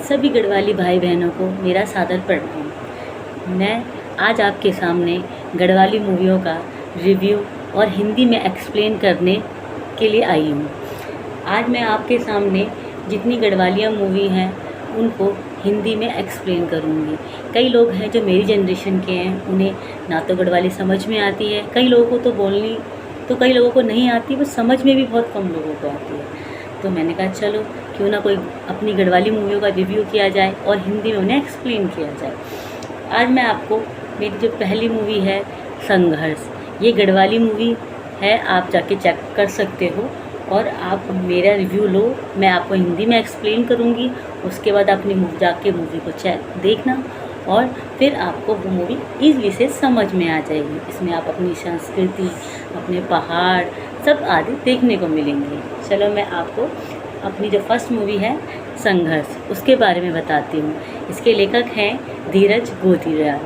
सभी गढ़वाली भाई बहनों को मेरा सादर प्रणाम। मैं आज आपके सामने गढ़वाली मूवियों का रिव्यू और हिंदी में एक्सप्लेन करने के लिए आई हूँ। आज मैं आपके सामने जितनी गढ़वालिया मूवी हैं उनको हिंदी में एक्सप्लेन करूँगी। कई लोग हैं जो मेरी जनरेशन के हैं, उन्हें ना तो गढ़वाली समझ में आती है, कई लोगों को तो बोलनी तो कई लोगों को नहीं आती, वो समझ में भी बहुत कम लोगों को आती है। तो मैंने कहा चलो क्यों ना कोई अपनी गढ़वाली मूवियों का रिव्यू किया जाए और हिंदी में उन्हें एक्सप्लेन किया जाए। आज मैं आपको मेरी जो पहली मूवी है संघर्ष, ये गढ़वाली मूवी है, आप जाके चेक कर सकते हो और आप मेरा रिव्यू लो। मैं आपको हिंदी में एक्सप्लेन करूँगी, उसके बाद अपनी जाके मूवी को देखना और फिर आपको वो मूवी ईज़िली से समझ में आ जाएगी। इसमें आप अपनी संस्कृति, अपने पहाड़ सब आदि देखने को मिलेंगे। चलो मैं आपको अपनी जो फर्स्ट मूवी है संघर्ष उसके बारे में बताती हूँ। इसके लेखक हैं धीरज गोदियाल।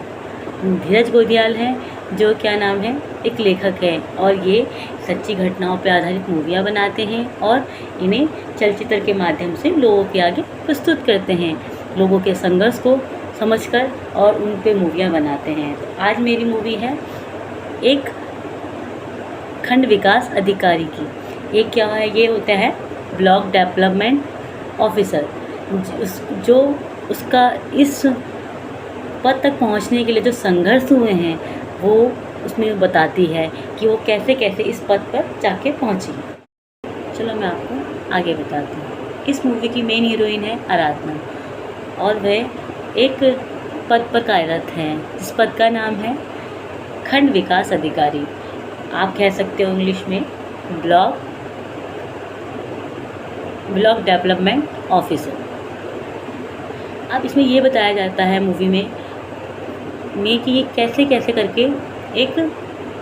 धीरज गोदियाल हैं जो क्या नाम है, एक लेखक है और ये सच्ची घटनाओं पर आधारित मूवियाँ बनाते हैं और इन्हें चलचित्र के माध्यम से लोगों के आगे प्रस्तुत करते हैं, लोगों के संघर्ष को समझकर और उन पे मूवियाँ बनाते हैं। तो आज मेरी मूवी है एक खंड विकास अधिकारी की। ये क्या है, ये होता है ब्लॉक डेवलपमेंट ऑफिसर, जो उसका इस पद तक पहुंचने के लिए जो संघर्ष हुए हैं वो उसमें बताती है कि वो कैसे कैसे इस पद पर जाके पहुंची। चलो मैं आपको आगे बताती हूँ। इस मूवी की मेन हीरोइन है आराधना और वह एक पद पर कार्यरत हैं जिस पद का नाम है खंड विकास अधिकारी। आप कह सकते हो इंग्लिश में ब्लॉक डेवलपमेंट ऑफिसर। अब इसमें ये बताया जाता है मूवी में कि ये कैसे कैसे करके एक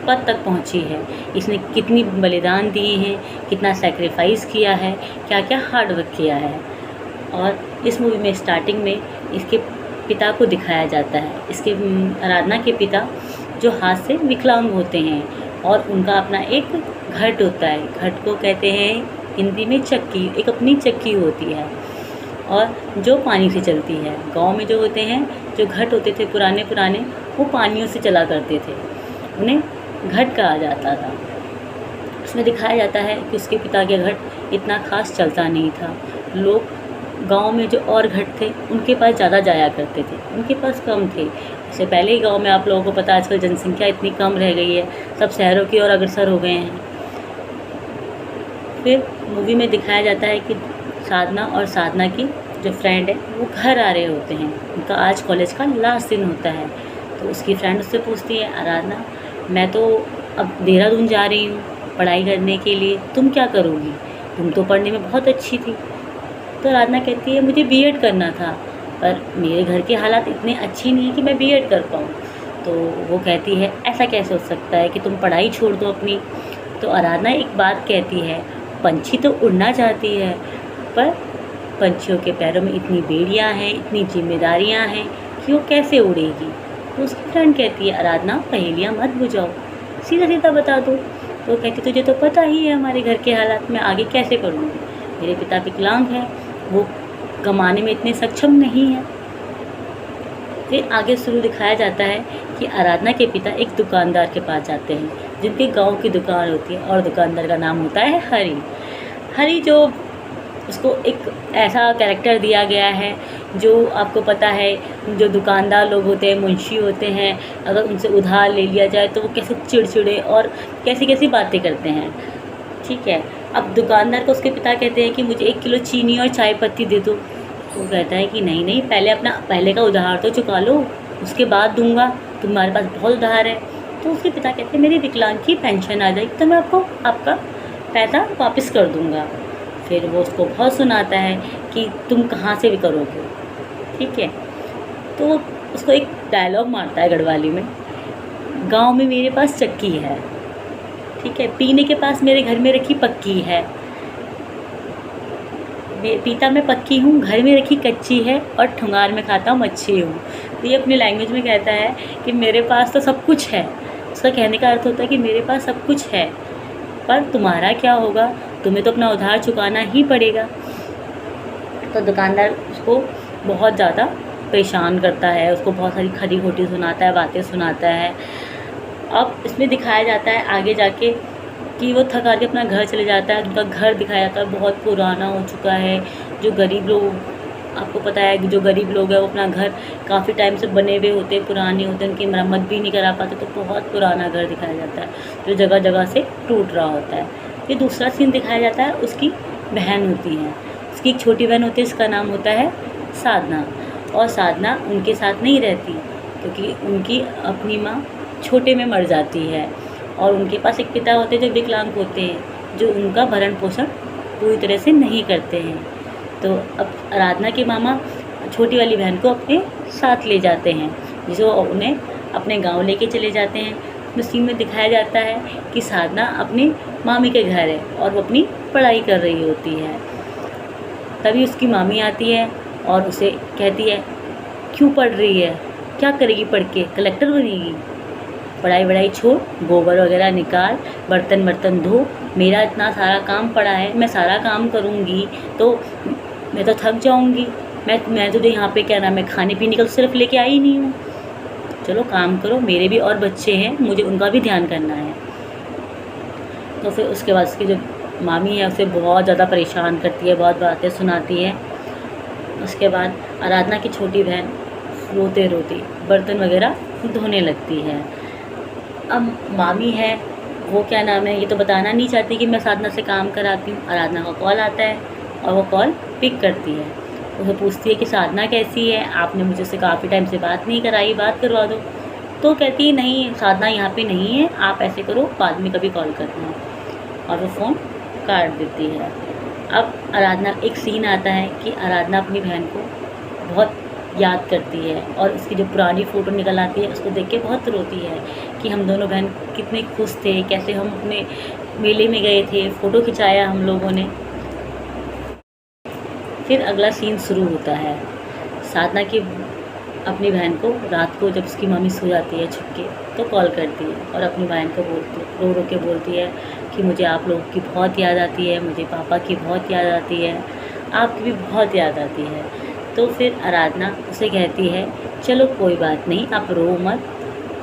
पद तक पहुंची है, इसने कितनी बलिदान दिए हैं, कितना सेक्रीफाइस किया है, क्या क्या हार्ड वर्क किया है। और इस मूवी में स्टार्टिंग में इसके पिता को दिखाया जाता है। इसके आराधना के पिता जो हाथ से विकलांग होते हैं और उनका अपना एक घट होता है, घट को कहते हैं हिंदी में चक्की, एक अपनी चक्की होती है और जो पानी से चलती है। गांव में जो होते हैं, जो घट होते थे पुराने वो पानियों से चला करते थे, उन्हें घट कहा जाता था। उसमें दिखाया जाता है कि उसके पिता के घट इतना खास चलता नहीं था। लोग गांव में जो और घट थे उनके पास ज़्यादा जाया करते थे, उनके पास कम थे। इससे पहले ही गांव में आप लोगों को पता है आजकल जनसंख्या इतनी कम रह गई है, सब शहरों की ओर अग्रसर हो गए हैं। फिर मूवी में दिखाया जाता है कि साधना और साधना की जो फ्रेंड है वो घर आ रहे होते हैं, उनका आज कॉलेज का लास्ट दिन होता है। तो उसकी फ्रेंड उससे पूछती है, आराधना मैं तो अब देहरादून जा रही हूँ पढ़ाई करने के लिए, तुम क्या करोगी, तुम तो पढ़ने में बहुत अच्छी थी। तो आराधना कहती है मुझे बीएड करना था, पर मेरे घर के हालात इतने अच्छे नहीं है कि मैं बीएड कर पाऊँ। तो वो कहती है ऐसा कैसे हो सकता है कि तुम पढ़ाई छोड़ दो अपनी। तो आराधना एक बात कहती है, पंछी तो उड़ना चाहती है पर पंछियों के पैरों में इतनी बेड़ियाँ हैं, इतनी जिम्मेदारियाँ हैं कि वो कैसे उड़ेगी। तो उसकी फ्रेंड कहती है आराधना पहेलियाँ मत बुझाओ, सीधा सीधा बता दो। तो वो कहती तुझे तो पता ही है हमारे घर के हालात, मैं आगे कैसे करूँगी, मेरे पिता विकलांग हैं, वो कमाने में इतने सक्षम नहीं हैं। फिर आगे शुरू दिखाया जाता है कि आराधना के पिता एक दुकानदार के पास जाते हैं जिनके गांव की दुकान होती है और दुकानदार का नाम होता है हरी, जो उसको एक ऐसा कैरेक्टर दिया गया है जो आपको पता है जो दुकानदार लोग होते हैं, मुंशी होते हैं, अगर उनसे उधार ले लिया जाए तो वो कैसे चिड़चिड़े और कैसी कैसी बातें करते हैं। ठीक है, अब दुकानदार को उसके पिता कहते हैं कि मुझे 1 किलो चीनी और चाय पत्ती दे दो। तो वो कहता है कि नहीं पहले का उधार तो चुका लो, उसके बाद दूंगा, तुम्हारे पास बहुत उधार है। तो उसके पिता कहते हैं मेरी विकलांग की पेंशन आ जाएगी तो मैं आपको आपका पैसा वापस कर दूंगा। फिर वो उसको बहुत सुनाता है कि तुम कहाँ से भी करोगे। ठीक है, तो उसको एक डायलॉग मारता है गढ़वाली में, गांव में मेरे पास चक्की है, ठीक है, पीने के पास मेरे घर में रखी पक्की है, पीता मैं पक्की हूँ, घर में रखी कच्ची है और ठुंगार में खाता हूँ मच्छी हूँ। तो ये अपनी लैंग्वेज में कहता है कि मेरे पास तो सब कुछ है। उसका कहने का अर्थ होता है कि मेरे पास सब कुछ है पर तुम्हारा क्या होगा, तुम्हें तो अपना उधार चुकाना ही पड़ेगा। तो दुकानदार उसको बहुत ज़्यादा परेशान करता है, उसको बहुत सारी खरी खोटी सुनाता है, बातें सुनाता है। अब इसमें दिखाया जाता है आगे जाके कि वो थक हार के अपना घर चले जाता है। उनका घर दिखाया जाता है, बहुत पुराना हो चुका है। जो गरीब लोग, आपको पता है कि जो गरीब लोग हैं वो अपना घर काफ़ी टाइम से बने हुए होते हैं, पुराने होते हैं, उनकी मरम्मत भी नहीं करा पाते, तो बहुत पुराना घर दिखाया जाता है जो जगह जगह से टूट रहा होता है। फिर दूसरा सीन दिखाया जाता है, उसकी बहन होती है, उसकी एक छोटी बहन होती है, इसका नाम होता है साधना। और साधना उनके साथ नहीं रहती क्योंकि उनकी अपनी माँ छोटे में मर जाती है, और उनके पास एक पिता होते हैं जो विकलांग होते हैं, जो उनका भरण पोषण पूरी तरह से नहीं करते हैं। तो अब आराधना के मामा छोटी वाली बहन को अपने साथ ले जाते हैं, जो उन्हें अपने गांव लेके चले जाते हैं। उस सीन में दिखाया जाता है कि साधना अपनी मामी के घर है और वो अपनी पढ़ाई कर रही होती है। तभी उसकी मामी आती है और उसे कहती है, क्यों पढ़ रही है, क्या करेगी पढ़ के, कलेक्टर बनेगी? पढ़ाई वढ़ाई छोड़, गोबर वगैरह निकाल, बर्तन बर्तन धो, मेरा इतना सारा काम पड़ा है, मैं सारा काम करूँगी तो मैं तो थक जाऊँगी। मैं तो यहाँ पे क्या नाम है, खाने पीने का तो सिर्फ लेके आई नहीं हूँ। चलो काम करो, मेरे भी और बच्चे हैं, मुझे उनका भी ध्यान करना है। तो फिर उसके बाद उसकी जो मामी है उसे बहुत ज़्यादा परेशान करती है, बहुत बातें सुनाती है। उसके बाद आराधना की छोटी बहन रोते रोते बर्तन वगैरह धोने लगती है। अब मामी है वो क्या नाम है, ये तो बताना नहीं चाहती कि मैं साधना से काम कराती हूँ। आराधना का कॉल आता है और वो कॉल पिक करती है। उसे पूछती है कि साधना कैसी है, आपने मुझे से काफ़ी टाइम से बात नहीं कराई, बात करवा दो। तो कहती है नहीं, साधना यहाँ पे नहीं है, आप ऐसे करो बाद में कभी कॉल करना, और वो फ़ोन काट देती है। अब आराधना, एक सीन आता है कि आराधना अपनी बहन को बहुत याद करती है और उसकी जो पुरानी फ़ोटो निकल आती है उसको देख के बहुत रोती है कि हम दोनों बहन कितने खुश थे, कैसे हम अपने मेले में गए थे, फ़ोटो खिंचाया हम लोगों ने। फिर अगला सीन शुरू होता है। साधना की अपनी बहन को रात को जब उसकी मम्मी सो जाती है छुप के, तो कॉल करती है और अपनी बहन को रो रो के बोलती है कि मुझे आप लोगों की बहुत याद आती है, मुझे पापा की बहुत याद आती है, आपकी भी बहुत याद आती है। तो फिर आराधना उसे कहती है, चलो कोई बात नहीं, आप रो मत,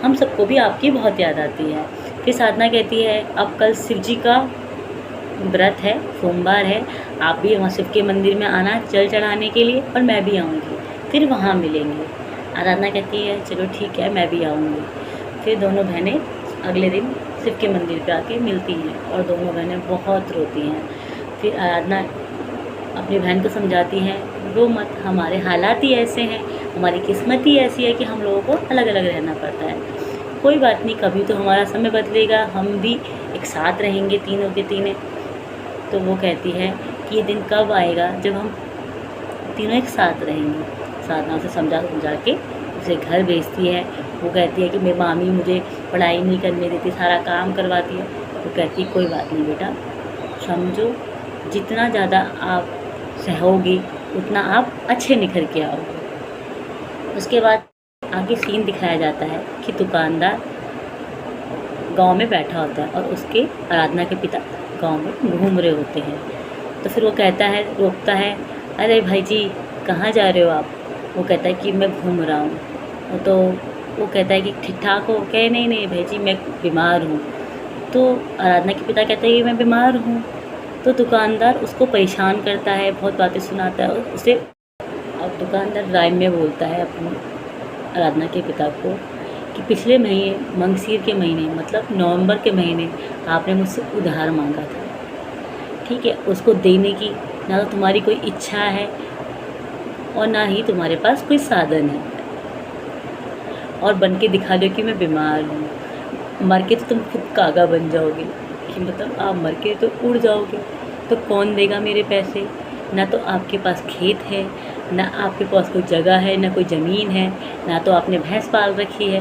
हम सबको भी आपकी बहुत याद आती है। फिर साधना कहती है, अब कल शिव जी का व्रत है, सोमवार है, आप भी वहाँ शिव के मंदिर में आना जल चढ़ाने के लिए, और मैं भी आऊँगी, फिर वहाँ मिलेंगे। आराधना कहती है चलो ठीक है, मैं भी आऊँगी। फिर दोनों बहनें अगले दिन शिव के मंदिर पे आके मिलती हैं और दोनों बहनें बहुत रोती हैं। फिर आराधना अपनी बहन को समझाती हैं, रो मत, हमारे हालात ही ऐसे हैं, हमारी किस्मत ही ऐसी है कि हम लोगों को अलग अलग रहना पड़ता है, कोई बात नहीं, कभी तो हमारा समय बदलेगा, हम भी एक साथ रहेंगे तीनों के तीनों। तो वो कहती है कि ये दिन कब आएगा जब हम तीनों एक साथ रहेंगे। साधना उसे समझा के उसे घर भेजती है। वो कहती है कि मेरी मामी मुझे पढ़ाई नहीं करने देती, सारा काम करवाती है। वो कहती है कोई बात नहीं बेटा, समझो जितना ज़्यादा आप सहोगे उतना आप अच्छे निखर के आओगे। उसके बाद आगे सीन दिखाया जाता है कि दुकानदार गांव में बैठा होता है और उसके आराधना के पिता गांव में घूम रहे होते हैं। तो फिर वो कहता है, रोकता है, अरे भाई जी कहाँ जा रहे हो आप? वो कहता है कि मैं घूम रहा हूँ। तो वो कहता है कि ठीक ठाक हो? कहे नहीं नहीं भाई जी मैं बीमार हूँ। तो आराधना के पिता कहते हैं कि मैं बीमार हूँ। तो दुकानदार उसको परेशान करता है, बहुत बातें सुनाता है उसे। अब दुकानदार राइम में बोलता है अपने आराधना के पिता को कि पिछले महीने मंगसीर के महीने मतलब नवंबर के महीने आपने मुझसे उधार मांगा था, ठीक है, उसको देने की ना तो तुम्हारी कोई इच्छा है और ना ही तुम्हारे पास कोई साधन है, और बन के दिखा दो कि मैं बीमार हूँ। मर के तो तुम खुद कागा बन जाओगे, कि मतलब आप मर के तो उड़ जाओगे, तो कौन देगा मेरे पैसे? ना तो आपके पास खेत है, ना आपके पास कोई जगह है, ना कोई ज़मीन है, ना तो आपने भैंस पाल रखी है,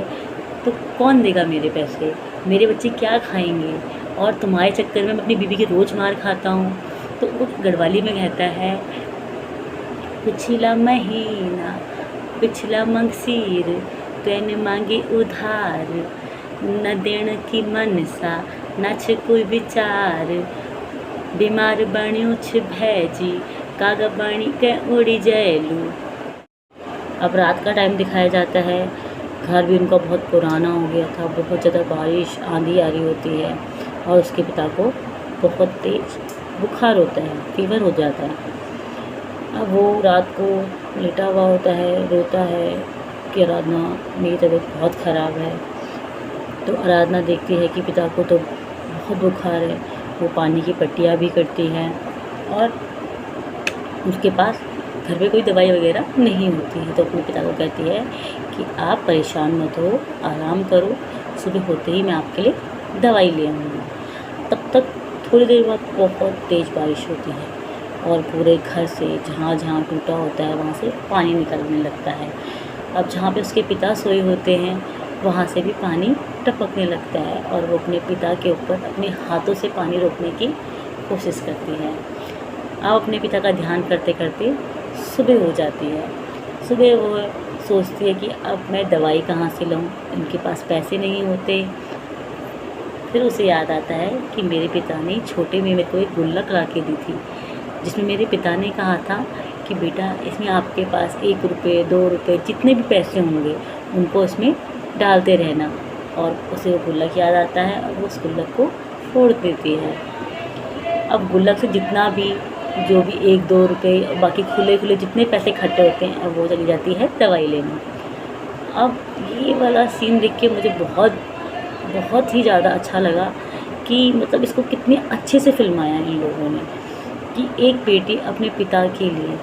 तो कौन देगा मेरे पैसे? मेरे बच्चे क्या खाएंगे? और तुम्हारे चक्कर में मैं अपनी बीवी की रोज़ मार खाता हूँ। तो वो गढ़वाली में कहता है, पिछला महीना पिछला मंगसीर तैने मांगी उधार, न देण की मनसा न छ कोई विचार, बीमार बण्यो छ भैजी कागा बणी के उड़ी जयलू। अब रात का टाइम दिखाया जाता है। घर भी उनका बहुत पुराना हो गया था, बहुत ज़्यादा बारिश आंधी आ रही होती है और उसके पिता को बहुत तेज़ बुखार होता है, फीवर हो जाता है। अब वो रात को लेटा हुआ होता है, रोता है कि आराधना, मेरी तबीयत बहुत ख़राब है। तो आराधना देखती है कि पिता को तो बहुत बुखार है। वो पानी की पट्टियाँ भी करती है और उसके पास घर पे कोई दवाई वगैरह नहीं होती है। तो अपने पिता को कहती है कि आप परेशान मत हो, आराम करो, सुबह होते ही मैं आपके लिए दवाई ले आऊँगी। तब तक थोड़ी देर बाद बहुत तेज़ बारिश होती है और पूरे घर से जहाँ जहाँ टूटा होता है वहाँ से पानी निकलने लगता है। अब जहाँ पे उसके पिता सोए होते हैं वहाँ से भी पानी टपकने लगता है और वो अपने पिता के ऊपर अपने हाथों से पानी रोकने की कोशिश करती है। अब अपने पिता का ध्यान करते करते सुबह हो जाती है। सुबह वो सोचती है कि अब मैं दवाई कहाँ से लाऊं, इनके पास पैसे नहीं होते। फिर उसे याद आता है कि मेरे पिता ने छोटे में मेरे को एक गुल्लक ला के दी थी, जिसमें मेरे पिता ने कहा था कि बेटा इसमें आपके पास 1 रुपये 2 रुपये जितने भी पैसे होंगे उनको इसमें डालते रहना। और उसे वो गुल्लक याद आता है और वो उस गुल्लक को फोड़ देती है। अब गुल्लक से जितना भी जो भी 1-2 रुपये बाकी खुले खुले जितने पैसे इकट्ठे होते हैं अब वो चली जाती है दवाई लेने। अब ये वाला सीन देख के मुझे बहुत ही ज़्यादा अच्छा लगा कि मतलब इसको कितने अच्छे से फिल्माया इन लोगों ने कि एक बेटी अपने पिता के लिए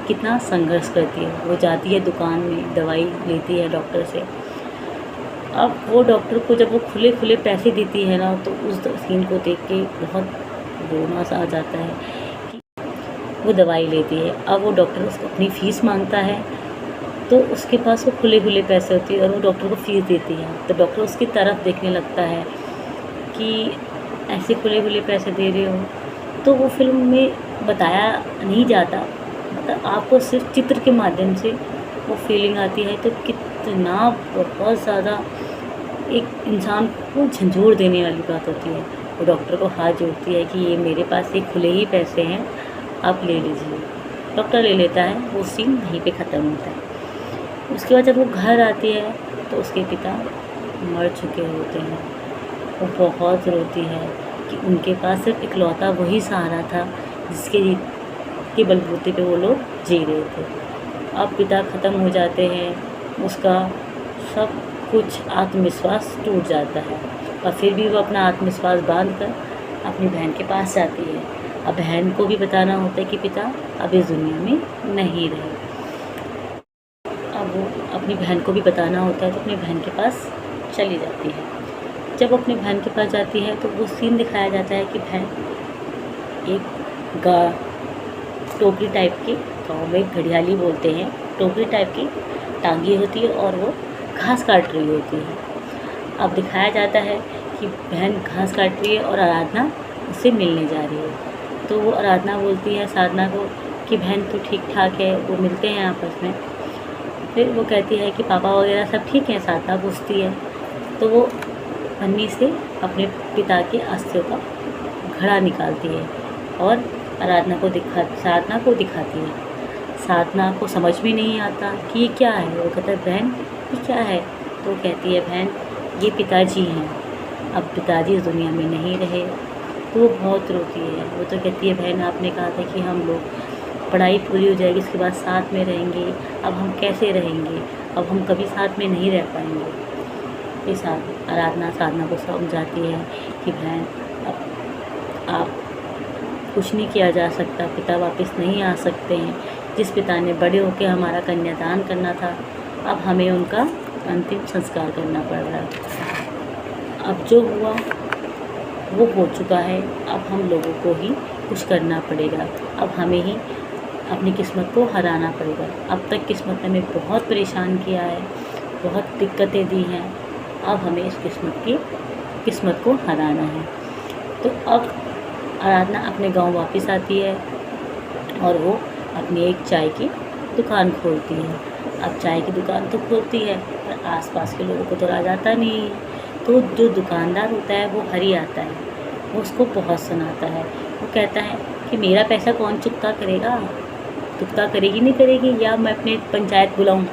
कितना संघर्ष करती है। वो जाती है दुकान में, दवाई लेती है डॉक्टर से। अब वो डॉक्टर को जब वो खुले खुले पैसे देती है ना, तो उस सीन को देख के बहुत रोना सा आ जाता है कि वो दवाई लेती है। अब वो डॉक्टर उसको अपनी फ़ीस मांगता है तो उसके पास वो खुले खुले पैसे होती है और वो डॉक्टर को फ़ीस देती है। तो डॉक्टर उसकी तरफ देखने लगता है कि ऐसे खुले खुले पैसे दे रहे हो। तो वो फिल्म में बताया नहीं जाता, मतलब आपको सिर्फ चित्र के माध्यम से वो फीलिंग आती है। तो कितना बहुत ज़्यादा एक इंसान को झंझोर देने वाली बात होती है। वो डॉक्टर को हाथ जोड़ती है कि ये मेरे पास ये खुले ही पैसे हैं, आप ले लीजिए। डॉक्टर ले लेता है, वो सीन वहीं पे ख़त्म होता है। उसके बाद जब वो घर आती है तो उसके पिता मर चुके होते हैं। वो बहुत रोती है कि उनके पास सिर्फ इकलौता वही सहारा था जिसके बलबूते पे वो लोग जी रहे थे। अब पिता ख़त्म हो जाते हैं, उसका सब कुछ आत्मविश्वास टूट जाता है और फिर भी वो अपना आत्मविश्वास बांध कर अपनी बहन के पास जाती है। अब बहन को भी बताना होता है कि पिता अब इस दुनिया में नहीं रहे। अब वो अपनी बहन को भी बताना होता है तो अपनी बहन के पास चली जाती है। जब अपनी बहन के पास जाती है तो वो सीन दिखाया जाता है कि बहन एक टोकरी टाइप की, गाँव में घड़ियाली बोलते हैं, टोकरी टाइप की टांगी होती है और वो घास काट रही होती है। अब दिखाया जाता है कि बहन घास काट रही है और आराधना उससे मिलने जा रही है। तो वो आराधना बोलती है साधना को कि बहन तू ठीक ठाक है। वो मिलते हैं आपस में। फिर वो कहती है कि पापा वगैरह सब ठीक हैं, साधना पूछती है। तो वो पन्नी से अपने पिता के अस्थियों का घड़ा निकालती है और साधना को दिखाती है। साधना को समझ में नहीं आता कि ये क्या है। वो कहता है बहन ये क्या है। तो कहती है बहन ये पिताजी हैं, अब पिताजी इस दुनिया में नहीं रहे। तो वो बहुत रोती है। वो तो कहती है बहन आपने कहा था कि हम लोग पढ़ाई पूरी हो जाएगी उसके बाद साथ में रहेंगे, अब हम कैसे रहेंगे, अब हम कभी साथ में नहीं रह पाएंगे। फिर आराधना साधना को समझाती है कि बहन अब आप कुछ नहीं किया जा सकता, पिता वापस नहीं आ सकते हैं। जिस पिता ने बड़े होकर हमारा कन्यादान करना था अब हमें उनका अंतिम संस्कार करना पड़ रहा है। अब जो हुआ वो हो चुका है, अब हम लोगों को ही कुछ करना पड़ेगा। अब हमें ही अपनी किस्मत को हराना पड़ेगा। अब तक किस्मत ने हमें बहुत परेशान किया है, बहुत दिक्कतें दी हैं। अब हमें इस किस्मत को हराना है। तो अब आराधना अपने गांव वापस आती है और वो अपनी एक चाय की दुकान खोलती है। अब चाय की दुकान तो खोलती है पर आसपास के लोगों को तो राज आता नहीं है। तो जो दुकानदार होता है वो हरी आता है, वो उसको बहुत सुनाता है। वो कहता है कि मेरा पैसा कौन चुकता करेगी नहीं करेगी, या मैं अपने पंचायत बुलाऊं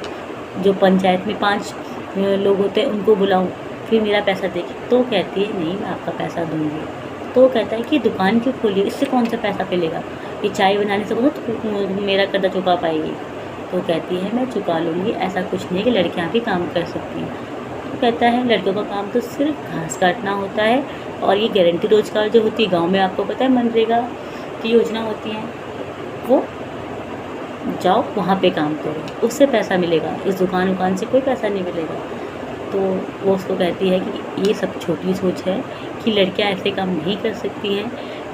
जो पंचायत में 5 लोग होते हैं उनको बुलाऊँ, फिर मेरा पैसा देगी। तो कहती है नहीं, मैं आपका पैसा दूँगी। तो कहता है कि दुकान क्यों खोली, इससे कौन सा पैसा मिलेगा, ये चाय बनाने से कौन तो मेरा कर्जा चुका पाएगी। तो कहती है मैं चुका लूँगी, ऐसा कुछ नहीं है कि लड़कियाँ भी काम कर सकती हैं। तो कहता है लड़कियों का काम तो सिर्फ घास काटना होता है, और ये गारंटी रोजगार जो होती है गाँव में, आपको पता है मनरेगा की योजना होती है, वो जाओ वहाँ पे काम करो, उससे पैसा मिलेगा, इस दुकान से कोई पैसा नहीं मिलेगा। तो वो उसको कहती है कि ये सब छोटी सोच है कि लड़कियाँ ऐसे काम नहीं कर सकती हैं,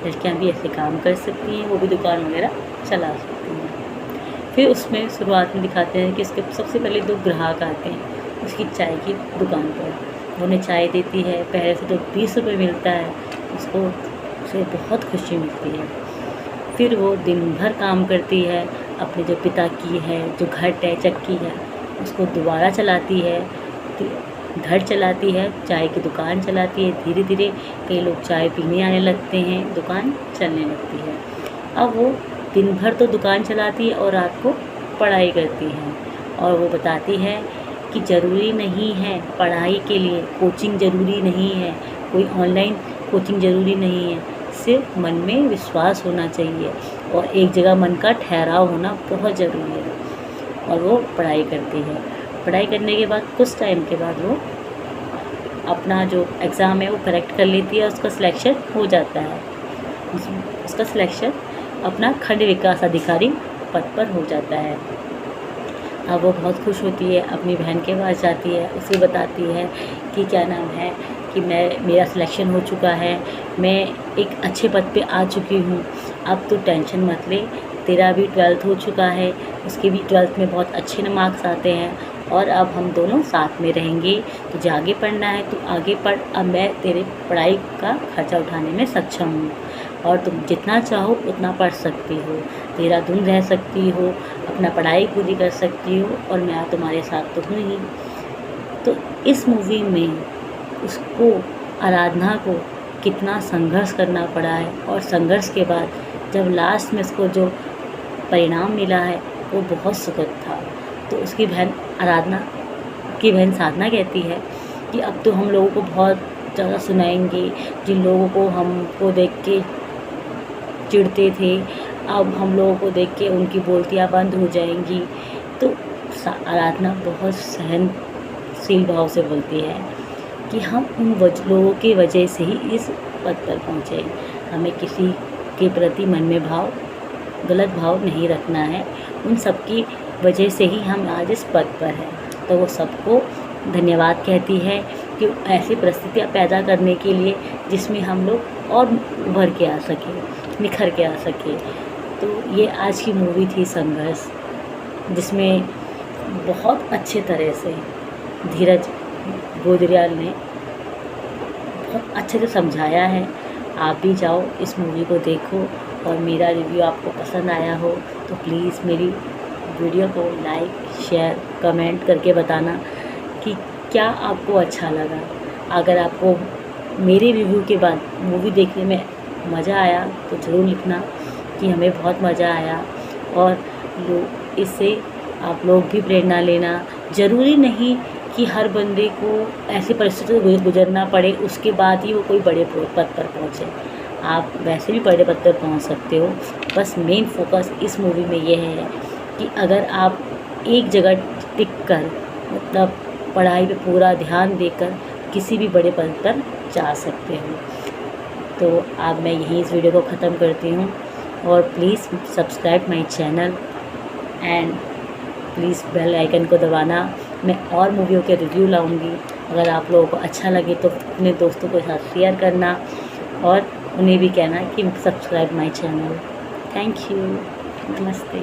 लड़कियाँ भी ऐसे काम कर सकती हैं, वो भी दुकान वगैरह चला सकती हैं। फिर उसमें शुरुआत में दिखाते हैं कि इसके सबसे पहले 2 ग्राहक आते हैं उसकी चाय की दुकान पर। उन्हें चाय देती है, पहले से तो 20 रुपये मिलता है उसको, उसे बहुत खुशी मिलती है। फिर वो दिन भर काम करती है, अपने जो पिता की है जो घट है, चक्की है, उसको दोबारा चलाती है, घर चलाती है, चाय की दुकान चलाती है। धीरे धीरे कई लोग चाय पीने आने लगते हैं, दुकान चलने लगती है। अब वो दिन भर तो दुकान चलाती है और रात को पढ़ाई करती है, और वो बताती है कि ज़रूरी नहीं है पढ़ाई के लिए कोचिंग ज़रूरी नहीं है, कोई ऑनलाइन कोचिंग ज़रूरी नहीं है, सिर्फ मन में विश्वास होना चाहिए और एक जगह मन का ठहराव होना बहुत ज़रूरी है। और वो पढ़ाई करती है। पढ़ाई करने के बाद कुछ टाइम के बाद वो अपना जो एग्ज़ाम है वो करेक्ट कर लेती है, उसका सिलेक्शन हो जाता है। उसका सिलेक्शन अपना खंड विकास अधिकारी पद पर हो जाता है। अब वो बहुत खुश होती है, अपनी बहन के पास जाती है, उसे बताती है कि क्या नाम है कि मेरा सिलेक्शन हो चुका है, मैं एक अच्छे पद पे आ चुकी हूँ, अब तो टेंशन मत ले, तेरा भी 12th हो चुका है, उसके भी 12th में बहुत अच्छे मार्क्स आते हैं, और अब हम दोनों साथ में रहेंगे। तुझे आगे पढ़ना है तो आगे पढ़, अब मैं तेरे पढ़ाई का खर्चा उठाने में सक्षम हूँ, और तुम जितना चाहो उतना पढ़ सकती हो, देहरादून रह सकती हो, अपना पढ़ाई पूरी कर सकती हो, और मैं तुम्हारे साथ तो हूँ ही। तो इस मूवी में उसको, आराधना को कितना संघर्ष करना पड़ा है, और संघर्ष के बाद जब लास्ट में उसको जो परिणाम मिला है वो बहुत सुखद था। तो उसकी बहन आराधना की बहन साधना कहती है कि अब तो हम लोगों को बहुत ज़्यादा सुनाएंगे, जिन लोगों को हमको देख के चिढ़ते थे, अब हम लोगों को देख के उनकी बोलतियाँ बंद हो जाएंगी। तो आराधना बहुत सहनशील भाव से बोलती है कि हम उन लोगों की वजह से ही इस पद पर पहुँचे, हमें किसी के प्रति मन में गलत भाव नहीं रखना है, उन सब की वजह से ही हम आज इस पद पर हैं। तो वो सबको धन्यवाद कहती है कि ऐसी परिस्थितियाँ पैदा करने के लिए जिसमें हम लोग और उभर के आ सकें, निखर के आ सके। तो ये आज की मूवी थी संघर्ष, जिसमें बहुत अच्छे तरह से धीरज गोदरियाल ने बहुत अच्छे से समझाया है। आप भी जाओ इस मूवी को देखो, और मेरा रिव्यू आपको पसंद आया हो तो प्लीज़ मेरी वीडियो को लाइक, शेयर, कमेंट करके बताना कि क्या आपको अच्छा लगा। अगर आपको मेरे रिव्यू के बाद मूवी देखने में मज़ा आया तो ज़रूर लिखना कि हमें बहुत मज़ा आया, और इससे आप लोग भी प्रेरणा लेना। ज़रूरी नहीं कि हर बंदे को ऐसी परिस्थितियों से गुजरना पड़े उसके बाद ही वो कोई बड़े पद पर पहुँचे, आप वैसे भी बड़े पद पर पहुँच सकते हो। बस मेन फोकस इस मूवी में ये है कि अगर आप एक जगह टिक कर, मतलब पढ़ाई पे पूरा ध्यान देकर किसी भी बड़े पद पर जा सकते हो। तो अब मैं यहीं इस वीडियो को ख़त्म करती हूँ, और please subscribe my channel and please bell icon को दबाना। मैं और मूवियों के रिव्यू लाऊंगी। अगर आप लोगों को अच्छा लगे तो अपने दोस्तों के साथ शेयर करना, और उन्हें भी कहना कि subscribe my channel. Thank you, नमस्ते।